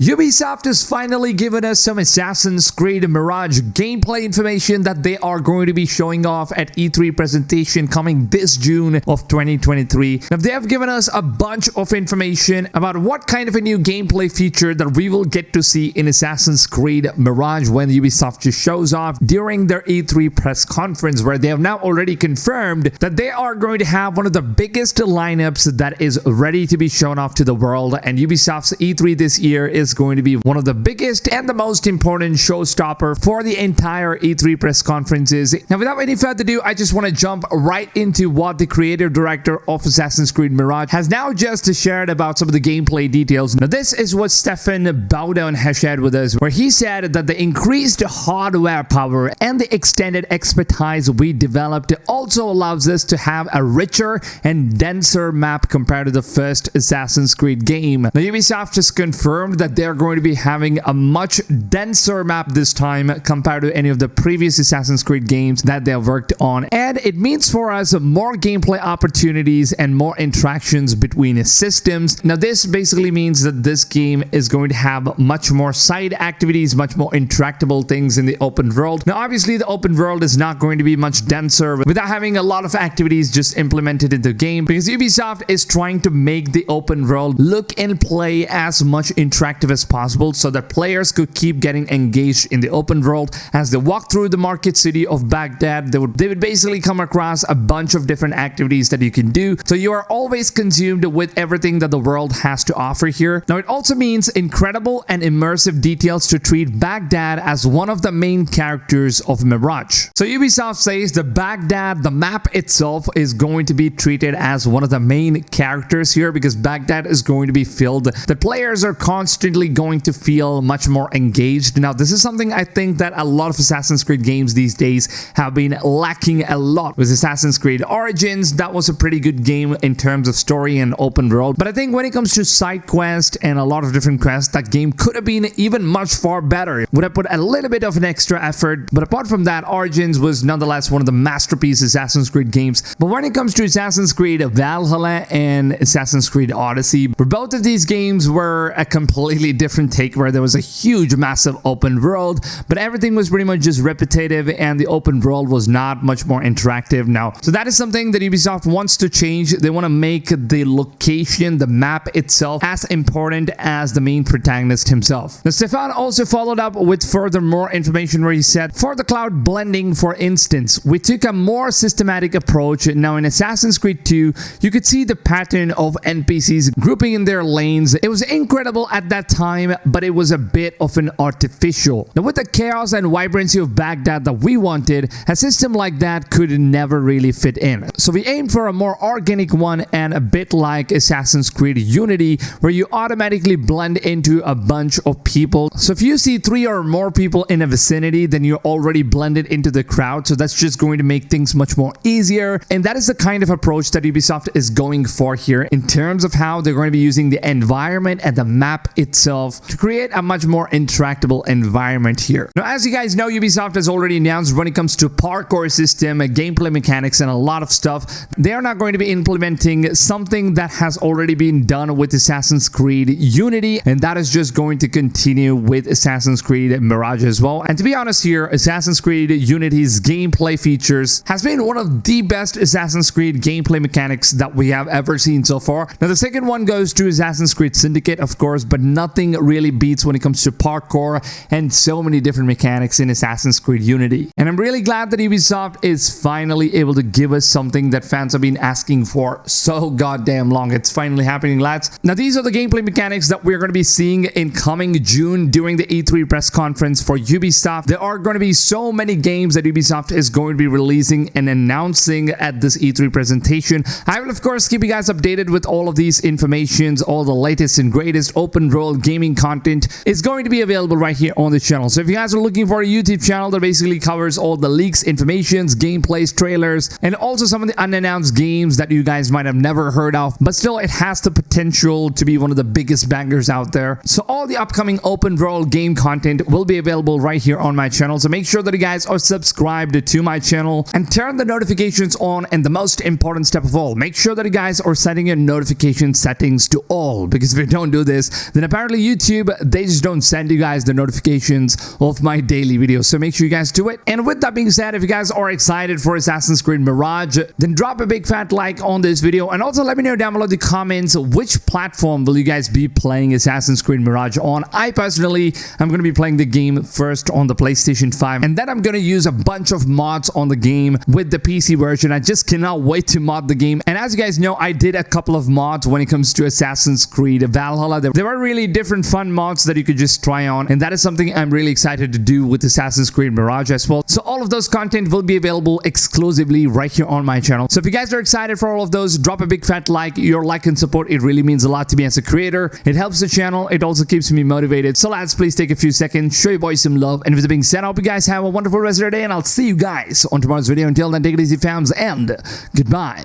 Ubisoft has finally given us some Assassin's Creed Mirage gameplay information that they are going to be showing off at E3 presentation coming this June of 2023. Now, they have given us a bunch of information about what kind of a new gameplay feature that we will get to see in Assassin's Creed Mirage when Ubisoft just shows off during their E3 press conference, where they have now already confirmed that they are going to have one of the biggest lineups that is ready to be shown off to the world, and Ubisoft's E3 this year is going to be one of the biggest and the most important showstopper for the entire E3 press conferences. Now, without any further ado, I just want to jump right into what the creative director of Assassin's Creed Mirage has now just shared about some of the gameplay details. Now, this is what Stefan Bowden has shared with us, where he said that the increased hardware power and the extended expertise we developed also allows us to have a richer and denser map compared to the first Assassin's Creed game. Now, Ubisoft has confirmed that they're going to be having a much denser map this time compared to any of the previous Assassin's Creed games that they have worked on, and it means for us more gameplay opportunities and more interactions between systems. Now, this basically means that this game is going to have much more side activities, much more interactable things in the open world. Now, obviously, the open world is not going to be much denser without having a lot of activities just implemented in the game, because Ubisoft is trying to make the open world look and play as much interactive as possible so that players could keep getting engaged in the open world. As they walk through the market city of Baghdad, they would basically come across a bunch of different activities that you can do, so you are always consumed with everything that the world has to offer here. Now, it also means incredible and immersive details to treat Baghdad as one of the main characters of Mirage. So Ubisoft says the Baghdad, the map itself, is going to be treated as one of the main characters here, because Baghdad is going to be filled. The players are constantly going to feel much more engaged. Now, this is something I think that a lot of Assassin's Creed games these days have been lacking a lot. With Assassin's Creed Origins, that was a pretty good game in terms of story and open world, but I think when it comes to side quests and a lot of different quests, that game could have been even much far better. Would have put a little bit of an extra effort, but apart from that, Origins was nonetheless one of the masterpiece Assassin's Creed games. But when it comes to Assassin's Creed Valhalla and Assassin's Creed Odyssey, both of these games were a completely different take, where there was a huge, massive open world, but everything was pretty much just repetitive, and the open world was not much more interactive now. So that is something that Ubisoft wants to change. They want to make the location, the map itself, as important as the main protagonist himself. Now, Stefan also followed up with further more information, where he said, for the cloud blending, for instance, we took a more systematic approach. Now, in Assassin's Creed 2, you could see the pattern of NPCs grouping in their lanes. It was incredible at that time, but it was a bit of an artificial. Now, with the chaos and vibrancy of Baghdad that we wanted, a system like that could never really fit in. So we aimed for a more organic one, and a bit like Assassin's Creed Unity, where you automatically blend into a bunch of people. So if you see 3 or more people in a vicinity, then you're already blended into the crowd. So that's just going to make things much more easier. And that is the kind of approach that Ubisoft is going for here in terms of how they're going to be using the environment and the map itself to create a much more interactable environment here. Now, as you guys know, Ubisoft has already announced when it comes to parkour system, gameplay mechanics, and a lot of stuff, they are not going to be implementing something that has already been done with Assassin's Creed Unity, and that is just going to continue with Assassin's Creed Mirage as well. And to be honest here, Assassin's Creed Unity's gameplay features has been one of the best Assassin's Creed gameplay mechanics that we have ever seen so far. Now, the second one goes to Assassin's Creed Syndicate, of course, but nothing really beats when it comes to parkour and so many different mechanics in Assassin's Creed Unity. And I'm really glad that Ubisoft is finally able to give us something that fans have been asking for so goddamn long. It's finally happening, lads. Now, these are the gameplay mechanics that we're going to be seeing in coming June during the E3 press conference for Ubisoft. There are going to be so many games that Ubisoft is going to be releasing and announcing at this E3 presentation. I will, of course, keep you guys updated with all of these informations. All the latest and greatest open world gaming content is going to be available right here on the channel. So if you guys are looking for a YouTube channel that basically covers all the leaks, informations, gameplays, trailers, and also some of the unannounced games that you guys might have never heard of, but still it has the potential to be one of the biggest bangers out there. So all the upcoming open world game content will be available right here on my channel. So make sure that you guys are subscribed to my channel and turn the notifications on. And the most important step of all, make sure that you guys are setting your notification settings to all, because if you don't do this, then apparently apparently YouTube, they just don't send you guys the notifications of my daily videos. So make sure you guys do it. And with that being said, if you guys are excited for Assassin's Creed Mirage, then drop a big fat like on this video. And also let me know down below in the comments, which platform will you guys be playing Assassin's Creed Mirage on? I personally, I'm going to be playing the game first on the PlayStation 5. And then I'm going to use a bunch of mods on the game with the PC version. I just cannot wait to mod the game. And as you guys know, I did a couple of mods when it comes to Assassin's Creed Valhalla. There are really different fun mods that you could just try on, and that is something I'm really excited to do with Assassin's Creed Mirage as well. So all of those content will be available exclusively right here on my channel. So if you guys are excited for all of those, drop a big fat like. Your like and support, it really means a lot to me as a creator. It helps the channel. It also keeps me motivated. So lads, please take a few seconds, show your boys some love. And with that being said, I hope you guys have a wonderful rest of your day, and I'll see you guys on tomorrow's video. Until then, take it easy, fams, and goodbye.